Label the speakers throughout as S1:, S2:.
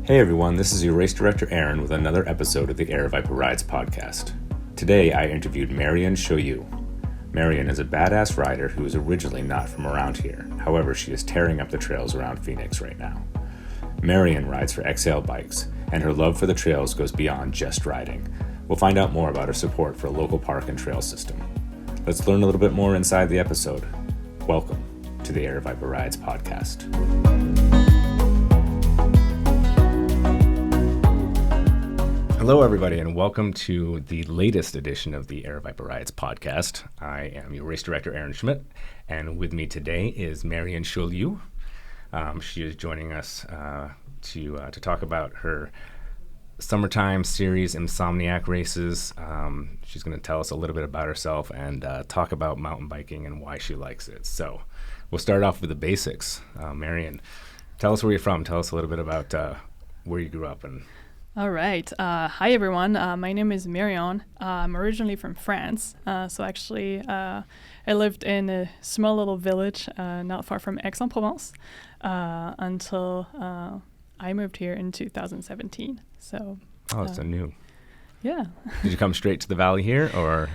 S1: Hey everyone, this is your race director Aaron with another episode of the Aravaipa Rides podcast. Today I interviewed Marian Shoyu. Marian is a badass rider who is originally not from around here. However, she is tearing up the trails around Phoenix right now. Marian rides for Exhale Bikes, and her love for the trails goes beyond just riding. We'll find out more about her support for a local park and trail system. Let's learn a little bit more inside the episode. Welcome to the Aravaipa Rides podcast. Hello, everybody, and welcome to the latest edition of the Aravaipa Rides podcast. I am your race director, Aaron Schmidt, and with me today is Marian Shoyu. She is joining us to talk about her summertime series, Insomniac races. She's going to tell us a little bit about herself and talk about mountain biking and why she likes it. So we'll start off with the basics. Marian, tell us where you're from. Tell us a little bit about where you grew up and...
S2: All right. Hi, everyone. My name is Marion. I'm originally from France. So actually, I lived in a small little village not far from Aix-en-Provence until I moved here in 2017. So.
S1: Oh, so new.
S2: Yeah.
S1: Did you come straight to the valley here or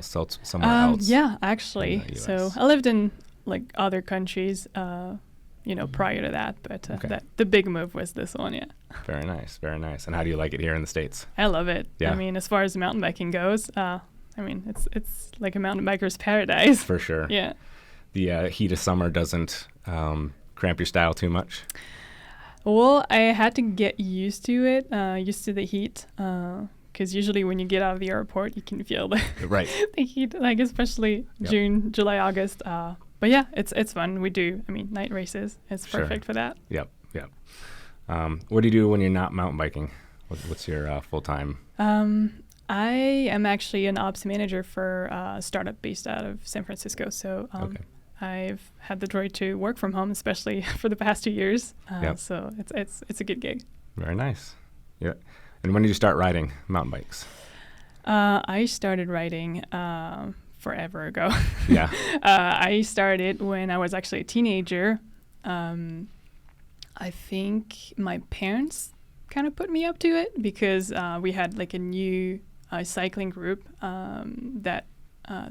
S1: somewhere else?
S2: Yeah, actually. So I lived in like other countries, prior to that, but
S1: Okay.
S2: the big move was this one, yeah.
S1: Very nice, very nice. And how do you like it here in the States?
S2: I love it.
S1: Yeah.
S2: I mean, as far as mountain biking goes, it's like a mountain biker's paradise.
S1: For sure.
S2: Yeah.
S1: The heat of summer doesn't cramp your style too much?
S2: Well, I had to get used to it, used to the heat, because usually when you get out of the airport, you can feel the,
S1: Right.
S2: the heat, like especially
S1: Yep.
S2: June, July, August. But yeah, it's fun. We do, night races. It's
S1: Sure.
S2: perfect for that.
S1: Yep. What do you do when you're not mountain biking? What's your full-time?
S2: I am actually an ops manager for a startup based out of San Francisco. So
S1: Okay.
S2: I've had the joy to work from home, especially for the past 2 years.
S1: Yep.
S2: So it's a good gig.
S1: Very nice. Yeah. And when did you start riding mountain bikes?
S2: I started riding forever ago.
S1: Yeah.
S2: I started when I was actually a teenager. I think my parents kind of put me up to it because we had like a new cycling group that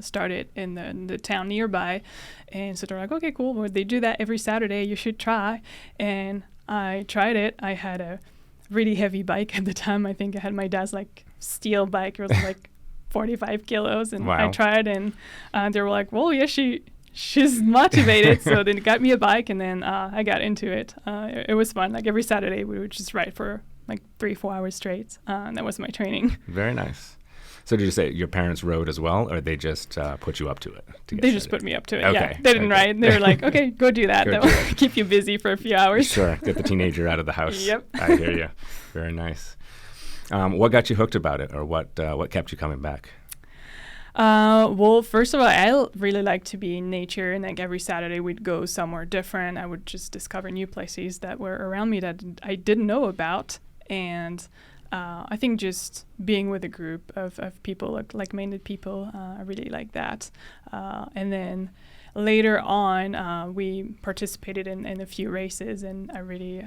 S2: started in the town nearby. And so they're like, okay, cool. Well, they do that every Saturday. You should try. And I tried it. I had a really heavy bike at the time. I think I had my dad's like steel bike. It was like 45 kilos. And
S1: Wow.
S2: I tried and they were like, well, yeah, she's motivated. So they got me a bike and then I got into it. It was fun. Like every Saturday we would just ride for like 3-4 hours straight. And that was my training.
S1: Very nice. So did you say your parents rode as well, or they just put you up to it?
S2: They just put me up to it.
S1: Okay.
S2: Yeah, they didn't ride. They were like, okay, go do that.
S1: Go
S2: That
S1: do
S2: will keep you busy for a few hours.
S1: Sure. Get the teenager out of the house.
S2: Yep.
S1: I hear you. Very nice. What got you hooked about it, or what kept you coming back?
S2: Well, first of all, I really like to be in nature, and like every Saturday we'd go somewhere different. I would just discover new places that were around me that I didn't know about, and I think just being with a group of people, like-minded people, I really like that. And then later on, we participated in a few races, and I really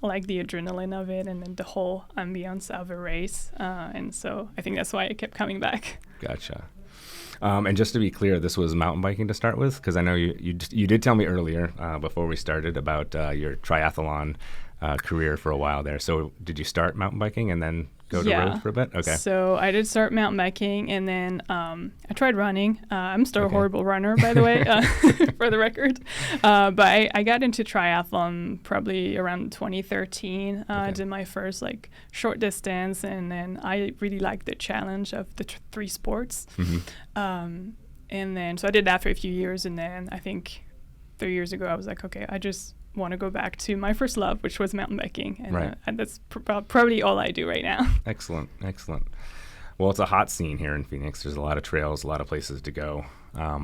S2: like the adrenaline of it and then the whole ambience of a race. And so I think that's why I kept coming back.
S1: Gotcha. And just to be clear, this was mountain biking to start with, because I know you did tell me earlier before we started about your triathlon career for a while there. So did you start mountain biking and then go to road for a bit? Okay.
S2: So I did start mountain biking and then I tried running. I'm still a horrible runner, by the way, for the record. But I got into triathlon probably around 2013. I did my first like short distance, and then I really liked the challenge of the 3 sports.
S1: Mm-hmm.
S2: And then so I did that for a few years, and then I think 3 years ago I was like, okay, I just want to go back to my first love, which was mountain biking, and, and that's probably all I do right now.
S1: Excellent. Well, it's a hot scene here in Phoenix. There's a lot of trails, a lot of places to go.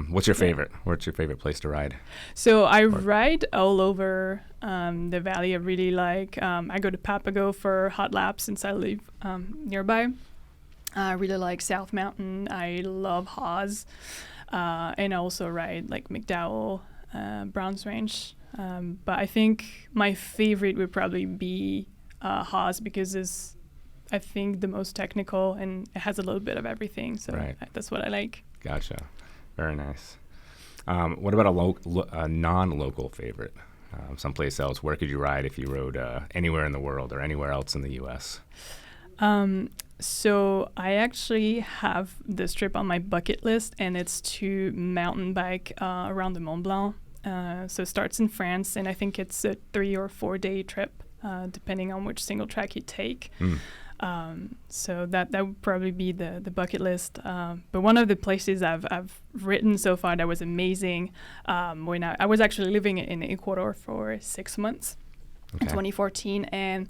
S1: What's your favorite? What's your favorite place to ride?
S2: So I ride all over the valley. I really like. I go to Papago for hot laps since I live nearby. I really like South Mountain. I love Hawes, and I also ride like McDowell, Browns Ranch. But I think my favorite would probably be Haas because it's, I think, the most technical and it has a little bit of everything. So that's what I like.
S1: Gotcha. Very nice. What about a non-local favorite? Someplace else? Where could you ride if you rode anywhere in the world or anywhere else in the U.S.?
S2: So I actually have this trip on my bucket list, and it's to mountain bike around the Mont Blanc. So it starts in France, and I think it's a 3 or 4 day trip, depending on which single track you take. So that would probably be the bucket list. But one of the places I've ridden so far that was amazing, when I was actually living in Ecuador for 6 months in 2014, and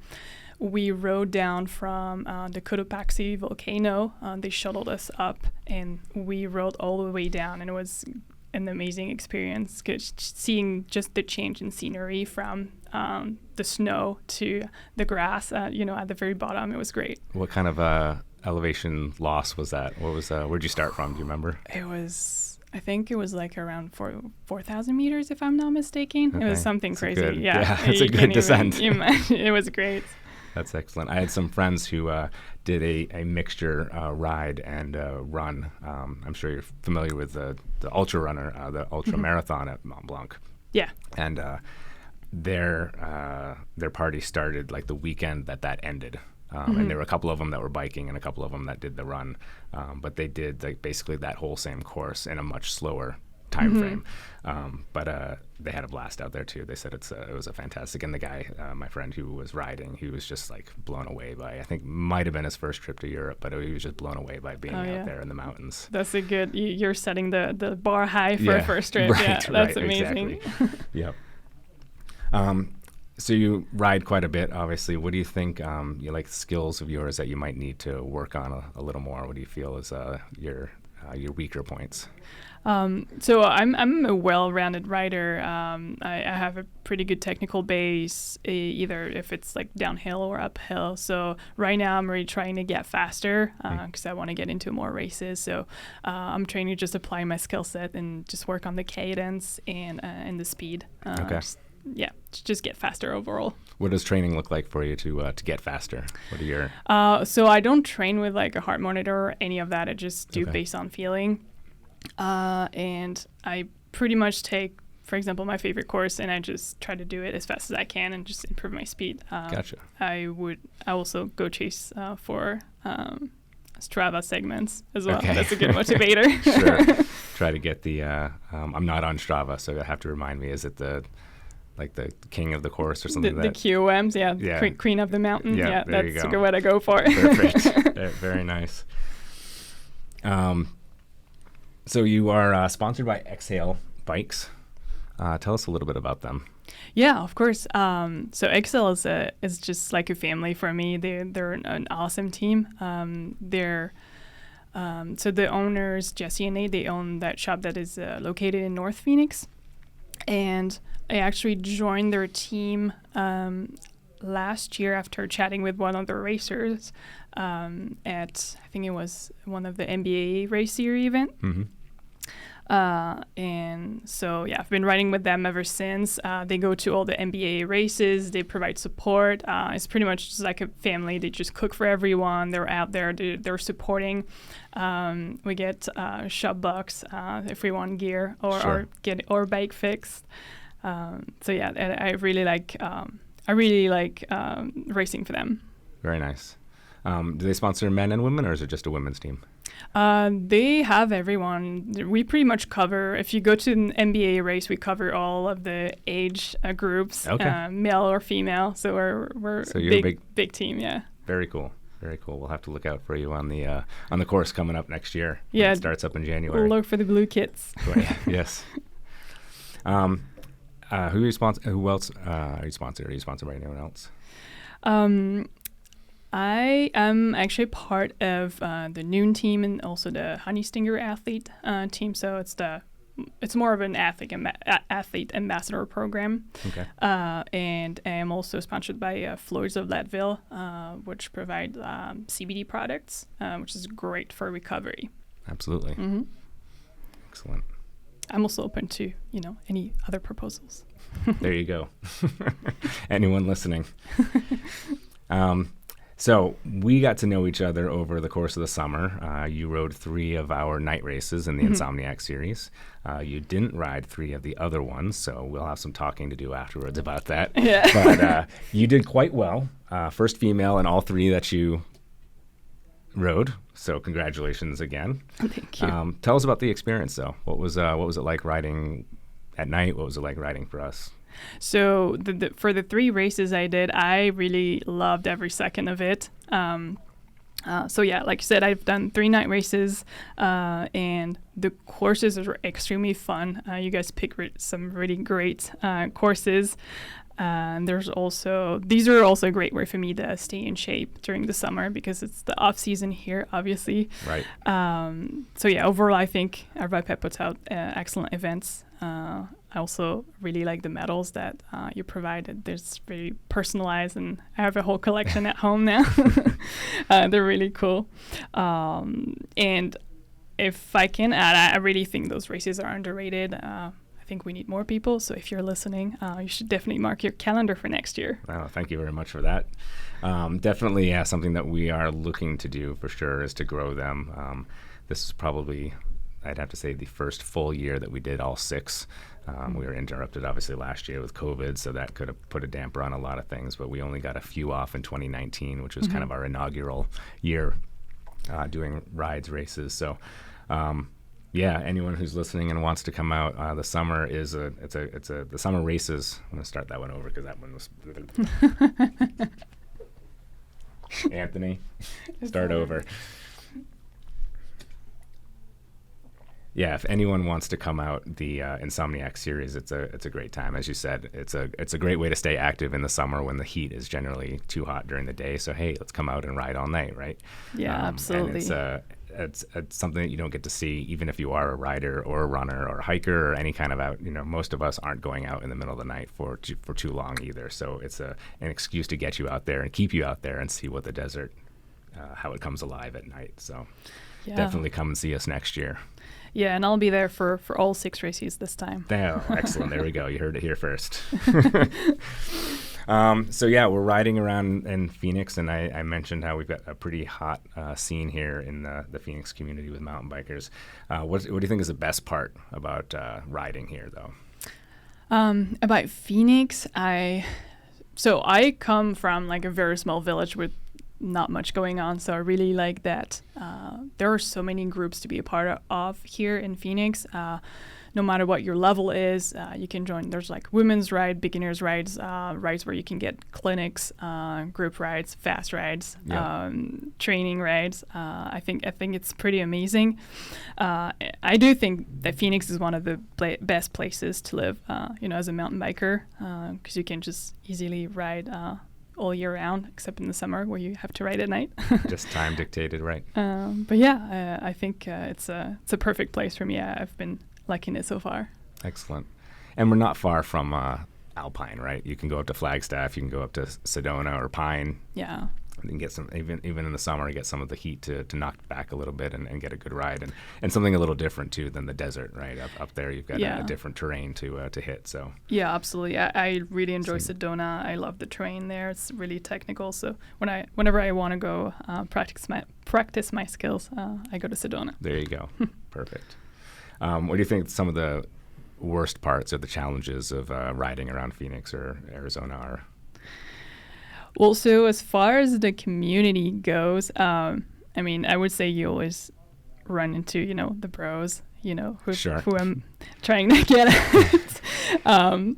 S2: we rode down from the Cotopaxi volcano. They shuttled us up, and we rode all the way down, and it was an amazing experience. Seeing just the change in scenery from the snow to the grass, at the very bottom, it was great.
S1: What kind of elevation loss was that? What was where'd you start from? Do you remember?
S2: I think it was like around 4,000 meters, if I'm not mistaken. Okay. It was something
S1: That's
S2: crazy.
S1: It's a good descent.
S2: It was great.
S1: That's excellent. I had some friends who did a mixture ride and run. I'm sure you're familiar with the ultra runner, the ultra marathon at Mont Blanc.
S2: Yeah.
S1: And their party started like the weekend that ended. And there were a couple of them that were biking and a couple of them that did the run. But they did like basically that whole same course in a much slower time frame. But they had a blast out there too. They said it was a fantastic. And the guy, my friend who was riding, he was just like blown away by, I think might have been his first trip to Europe, but he was just blown away by being out there in the mountains.
S2: That's a good, you're setting the bar high for a first trip. That's amazing.
S1: Exactly. Yep. So you ride quite a bit, obviously. What do you think, you like skills of yours that you might need to work on a little more? What do you feel is your weaker points?
S2: So I'm a well-rounded rider. I have a pretty good technical base, either if it's like downhill or uphill. So right now I'm really trying to get faster because I want to get into more races. So I'm trying to just apply my skill set and just work on the cadence and the speed. Just get faster overall.
S1: What does training look like for you to get faster? What are your?
S2: So I don't train with like a heart monitor or any of that. I just do based on feeling. And I pretty much take, for example, my favorite course, and I just try to do it as fast as I can and just improve my speed.
S1: Gotcha.
S2: I also go chase for Strava segments as well. Okay. That's a good motivator.
S1: Sure. Try to get the. I'm not on Strava, so you have to remind me. Is it the king of the course or something?
S2: The QOMs, queen of the mountain.
S1: Yeah,
S2: that's a good way to go for it.
S1: Perfect. Very nice. So you are sponsored by Exhale Bikes. Tell us a little bit about them.
S2: Yeah, of course. So Exhale is just like a family for me. They're an awesome team. So the owners, Jesse and Nate, they own that shop that is located in North Phoenix. And I actually joined their team last year after chatting with one of the racers at, I think it was one of the NBA Race Series event. And so, I've been riding with them ever since. They go to all the NBA races. They provide support. It's pretty much just like a family. They just cook for everyone. They're out there. They're supporting. We get shop bucks if we want gear or get our bike fixed. I really like racing for them.
S1: Very nice. Do they sponsor men and women, or is it just a women's team?
S2: They have everyone. We pretty much cover, if you go to an NBA race, we cover all of the age groups, male or female. So we're a big team, yeah.
S1: Very cool. Very cool. We'll have to look out for you on the course coming up next year.
S2: Yeah,
S1: it starts up in January.
S2: We'll look for the blue kits.
S1: Yes. Who else are you sponsored? Are you sponsored by anyone else?
S2: I am actually part of the Noon team and also the Honey Stinger athlete team. So it's more of an athlete ambassador program.
S1: Okay.
S2: And I am also sponsored by Floors of Leadville, which provide CBD products, which is great for recovery.
S1: Absolutely.
S2: Mm-hmm.
S1: Excellent.
S2: I'm also open to, any other proposals.
S1: There you go. Anyone listening. So we got to know each other over the course of the summer. You rode 3 of our night races in the Insomniac series. You didn't ride 3 of the other ones, so we'll have some talking to do afterwards about that.
S2: Yeah.
S1: But you did quite well. First female in all 3 that you rode. So congratulations again.
S2: Thank you.
S1: Tell us about the experience, though. What was it like riding at night? What was it like riding for us?
S2: So for the 3 races I did, I really loved every second of it. So yeah, like you said, I've done 3 night races, and the courses are extremely fun. You guys pick some really great courses. These are also a great way for me to stay in shape during the summer because it's the off season here, obviously.
S1: Right.
S2: So yeah, overall, I think RViPEP puts out excellent events. I also really like the medals that you provided. There's very personalized, and I have a whole collection at home now. They're really cool. And if I can add, I really think those races are underrated. I think we need more people. So if you're listening, you should definitely mark your calendar for next year.
S1: Wow, thank you very much for that. Definitely, yeah, something that we are looking to do for sure is to grow them. This is probably, I'd have to say, the first full year that we did all 6. We were interrupted, obviously, last year with COVID, so that could have put a damper on a lot of things. But we only got a few off in 2019, which was kind of our inaugural year doing rides, races. So, yeah, anyone who's listening and wants to come out, the summer is the summer races. I'm gonna start that one over because that one was. Anthony, start over. Yeah, if anyone wants to come out, the Insomniac series, it's a great time. As you said, it's a great way to stay active in the summer when the heat is generally too hot during the day. So hey, let's come out and ride all night, right?
S2: Yeah, absolutely.
S1: And it's something that you don't get to see, even if you are a rider or a runner or a hiker or any kind of out. Most of us aren't going out in the middle of the night for too long either. So it's an excuse to get you out there and keep you out there and see what the desert, how it comes alive at night. So definitely come and see us next year.
S2: Yeah, and I'll be there for all 6 races this time.
S1: Oh, excellent. There we go. You heard it here first. So, yeah, we're riding around in Phoenix, and I mentioned how we've got a pretty hot scene here in the Phoenix community with mountain bikers. What do you think is the best part about riding here, though?
S2: About Phoenix, I come from like a very small village with not much going on, so I really like that there are so many groups to be a part of here in Phoenix. No matter what your level is, you can join. There's like women's ride, beginners rides, rides where you can get clinics, group rides, fast rides, training rides. I think it's pretty amazing. I do think that Phoenix is one of the best places to live, as a mountain biker, because you can just easily ride all year round, except in the summer where you have to ride at night.
S1: Just time dictated, right?
S2: But yeah, I think it's a perfect place for me. I've been liking it so far.
S1: Excellent. And we're not far from Alpine, right? You can go up to Flagstaff, you can go up to Sedona or Pine.
S2: Yeah.
S1: You can get some, even in the summer, get some of the heat to knock back a little bit and get a good ride, and something a little different too than the desert, right? Up there, you've got a different terrain to hit. So yeah,
S2: absolutely. I really enjoy Sedona. I love the terrain there. It's really technical. So whenever I want to go practice my skills, I go to Sedona.
S1: There you go. Perfect. What do you think some of the worst parts or the challenges of riding around Phoenix or Arizona are?
S2: Well, so as far as the community goes, I would say you always run into, the bros, who I'm trying to get at.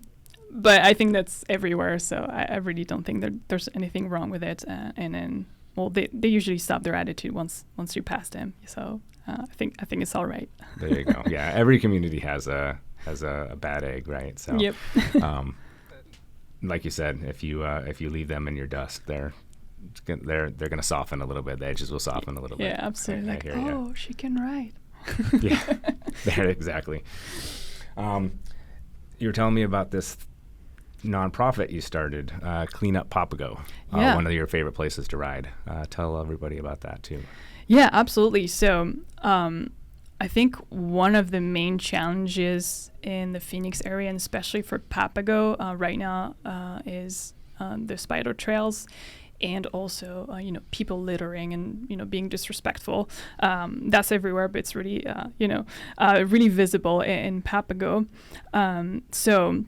S2: But I think that's everywhere, so I really don't think that there's anything wrong with it. And then, they usually stop their attitude once you pass them. So I think it's all right.
S1: There you go. Yeah, every community has a bad egg, right? So.
S2: Yep.
S1: Like you said, if you leave them in your dust, they're going to soften a little bit. The edges will soften a little bit.
S2: Yeah, absolutely. She can ride.
S1: Yeah, there, exactly. You were telling me about this nonprofit you started, Clean Up Papago. One of your favorite places to ride. Tell everybody about that too.
S2: Yeah, absolutely. So I think one of the main challenges in the Phoenix area, and especially for Papago right now, is the spider trails. and also people littering and being disrespectful. That's everywhere, but it's really really visible in Papago. So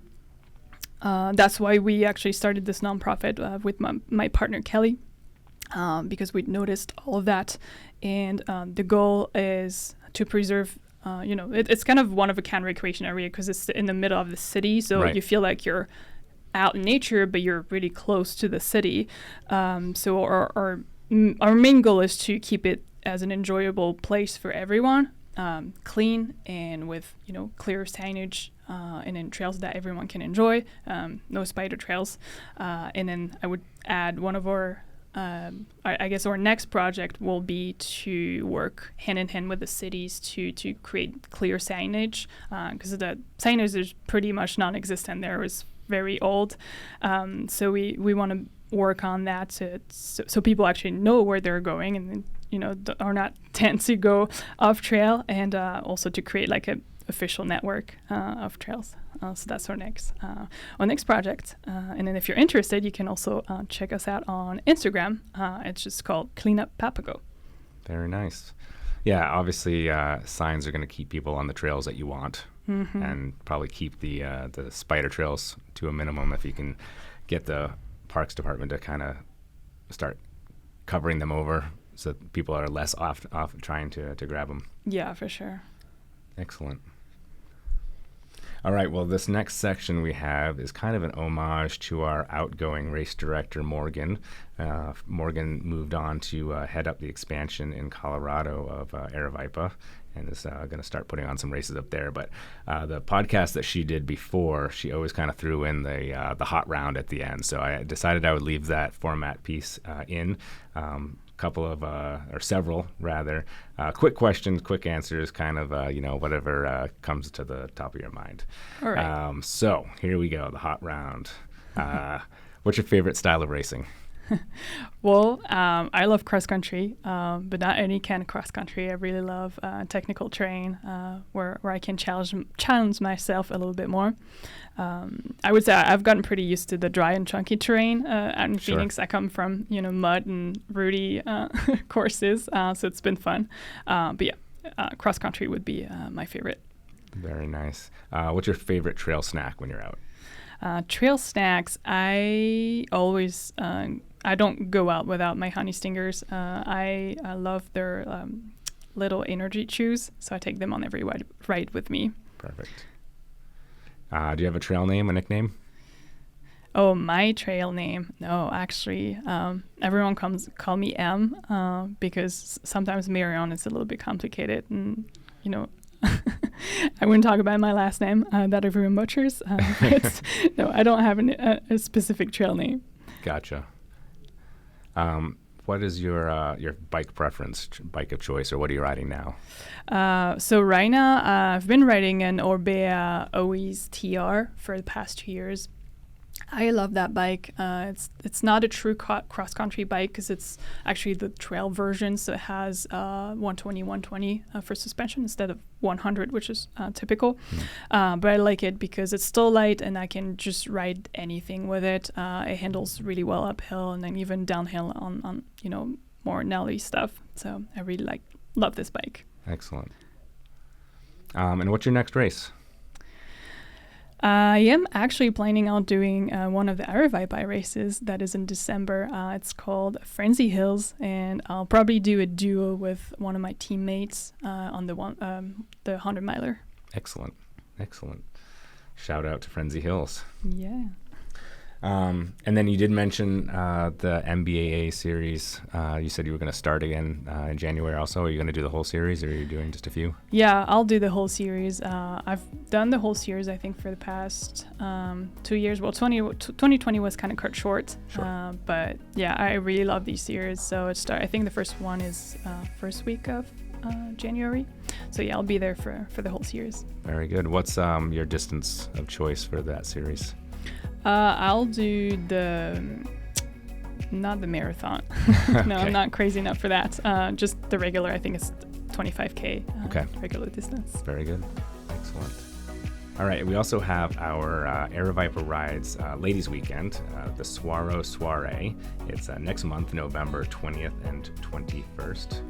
S2: that's why we actually started this nonprofit with my partner Kelly, because we'd noticed all of that, and the goal is to preserve. It's kind of one of a kind recreation area because it's in the middle of the city, so
S1: Right.
S2: you feel like you're out in nature, but you're really close to the city. So our main goal is to keep it as an enjoyable place for everyone, clean and with clear signage, and then trails that everyone can enjoy. No spider trails, and then I would add one of our. I guess our next project will be to work hand in hand with the cities to create clear signage, because the signage is pretty much non-existent there. It was very old. So we want to work on that so people actually know where they're going and are not tend to go off trail, and also to create like a official network of trails. So that's our next project. And then if you're interested, you can also check us out on Instagram. It's just called Clean Up Papago.
S1: Very nice. Yeah, obviously signs are going to keep people on the trails that you want, and probably keep the spider trails to a minimum if you can get the Parks Department to kind of start covering them over so that people are less off trying to grab them.
S2: Yeah, for sure.
S1: Excellent. All right, well, this next section we have is kind of an homage to our outgoing race director, Morgan. Morgan moved on to head up the expansion in Colorado of Aravaipa, and is going to start putting on some races up there. But the podcast that she did before, she always kind of threw in the hot round at the end. So I decided I would leave that format piece in. Couple of or several rather quick questions, quick answers, kind of whatever comes to the top of your mind.
S2: All right.
S1: So here we go, the hot round. What's your favorite style of racing?
S2: Well, I love cross country, but not any kind of cross country. I really love technical terrain, where I can challenge myself a little bit more. I would say I've gotten pretty used to the dry and chunky terrain out in
S1: Sure.
S2: Phoenix. I come from mud and rooty courses, so it's been fun. But yeah, cross country would be my favorite.
S1: Very nice. What's your favorite trail snack when you're out?
S2: Trail snacks, I always I don't go out without my honey stingers. I love their little energy chews, so I take them on every ride with me.
S1: Perfect. Do you have a trail name, a nickname?
S2: Oh, my trail name? No, actually, everyone call me M, because sometimes Marion is a little bit complicated, and I wouldn't talk about my last name that everyone butchers. But no, I don't have a specific trail name.
S1: Gotcha. What is your bike preference, bike of choice, or what are you riding now?
S2: So right now, I've been riding an Orbea Oise TR for the past 2 years. I love that bike. It's not a true cross-country bike because it's actually the trail version, so it has 120 for suspension instead of 100, which is typical. But I like it because it's still light and I can just ride anything with it. It handles really well uphill and then even downhill on more gnarly stuff. So I really love this bike.
S1: Excellent. And what's your next race?
S2: I am actually planning on doing one of the Aravaipa races that is in December. It's called Frenzy Hills, and I'll probably do a duo with one of my teammates on the 100-miler.
S1: Excellent. Shout out to Frenzy Hills.
S2: Yeah.
S1: And then you did mention the MBAA series. You said you were going to start again in January also. Are you going to do the whole series, or are you doing just a few?
S2: Yeah, I'll do the whole series. I've done the whole series, I think, for the past 2 years. Well, 2020 was kind of cut short.
S1: Sure.
S2: But yeah, I really love these series. So I think the first one is first week of January. So yeah, I'll be there for the whole series.
S1: Very good. What's your distance of choice for that series?
S2: I'll do not the marathon. No,
S1: Okay.
S2: I'm not crazy enough for that. Just the regular, I think it's 25K
S1: Okay.
S2: regular distance.
S1: Very good. Excellent. All right, we also have our Aravaipa Rides Ladies Weekend, the Swaro Soiree. It's next month, November 20th and 21st.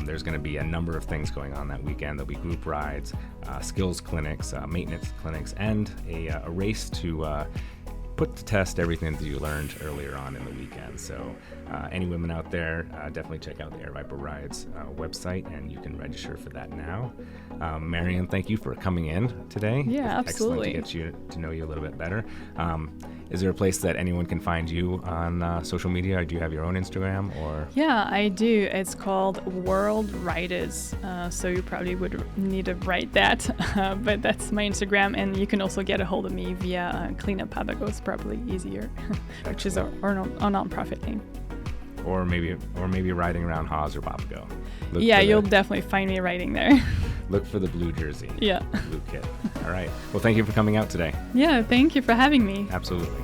S1: There's going to be a number of things going on that weekend. There'll be group rides, skills clinics, maintenance clinics, and a race to put to test everything that you learned earlier on in the weekend. So any women out there, definitely check out the Aravaipa Rides website, and you can register for that now. Marion, thank you for coming in today.
S2: Yeah,
S1: It's
S2: absolutely.
S1: excellent to get to know you a little bit better. Is there a place that anyone can find you on social media, or do you have your own Instagram? Or
S2: Yeah, I do. It's called World Riders. So you probably would need to write that, but that's my Instagram. And you can also get a hold of me via Cleanup Papago. It's probably easier, which is our nonprofit name.
S1: or maybe riding around Haas or Papago.
S2: Yeah, you'll definitely find me riding there.
S1: Look for the blue jersey.
S2: Yeah.
S1: Blue kit. All right. Well, thank you for coming out today.
S2: Yeah, thank you for having me.
S1: Absolutely.